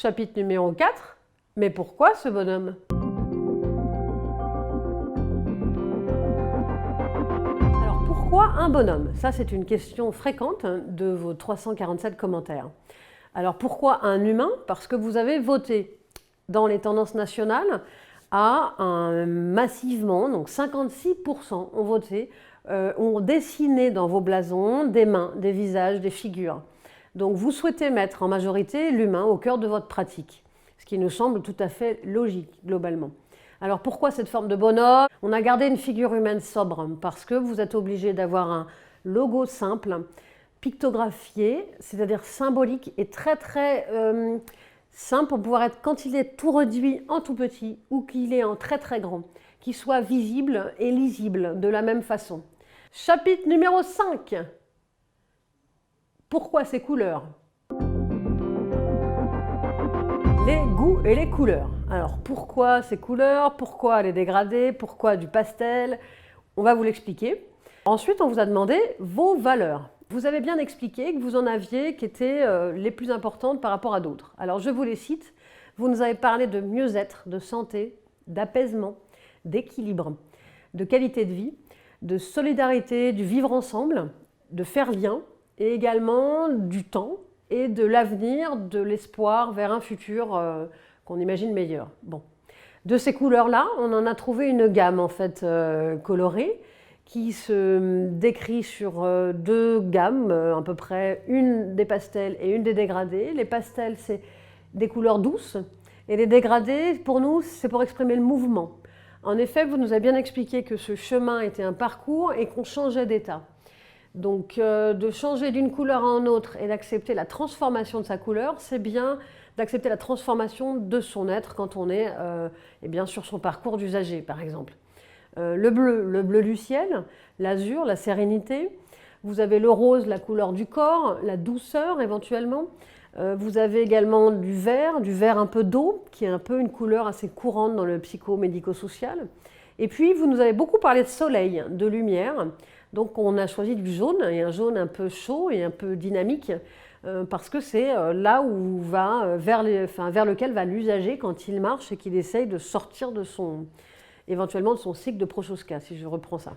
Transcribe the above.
Chapitre numéro 4. Mais pourquoi ce bonhomme? Alors pourquoi un bonhomme? Ça c'est une question fréquente de vos 347 commentaires. Alors pourquoi un humain? Parce que vous avez voté dans les tendances nationales massivement, donc 56% ont voté, ont dessiné dans vos blasons des mains, des visages, des figures. Donc vous souhaitez mettre en majorité l'humain au cœur de votre pratique, ce qui nous semble tout à fait logique globalement. Alors pourquoi cette forme de bonhomme? On a gardé une figure humaine sobre parce que vous êtes obligé d'avoir un logo simple, pictographié, c'est-à-dire symbolique et très simple pour pouvoir être, quand il est tout réduit en tout petit ou qu'il est en très grand, qu'il soit visible et lisible de la même façon. Chapitre numéro 5. Pourquoi ces couleurs? Les goûts et les couleurs. Alors pourquoi ces couleurs? Pourquoi les dégradés? Pourquoi du pastel? On va vous l'expliquer. Ensuite, on vous a demandé vos valeurs. Vous avez bien expliqué que vous en aviez qui étaient les plus importantes par rapport à d'autres. Alors je vous les cite. Vous nous avez parlé de mieux-être, de santé, d'apaisement, d'équilibre, de qualité de vie, de solidarité, du vivre ensemble, de faire lien, et également du temps et de l'avenir, de l'espoir vers un futur qu'on imagine meilleur. Bon. De ces couleurs-là, on en a trouvé une gamme en fait colorée qui se décrit sur deux gammes, à peu près une des pastels et une des dégradés. Les pastels, c'est des couleurs douces et les dégradés, pour nous, c'est pour exprimer le mouvement. En effet, vous nous avez bien expliqué que ce chemin était un parcours et qu'on changeait d'état. Donc de changer d'une couleur à une autre et d'accepter la transformation de sa couleur, c'est bien d'accepter la transformation de son être quand on est sur son parcours d'usager, par exemple. Le bleu du ciel, l'azur, la sérénité. Vous avez le rose, la couleur du corps, la douceur éventuellement. Vous avez également du vert un peu d'eau, qui est un peu une couleur assez courante dans le psycho-médico-social. Et puis, vous nous avez beaucoup parlé de soleil, de lumière. Donc, on a choisi du jaune, et un jaune un peu chaud et un peu dynamique, parce que c'est là où vers lequel va l'usager quand il marche et qu'il essaye de sortir éventuellement de son cycle de Prochaska, si je reprends ça.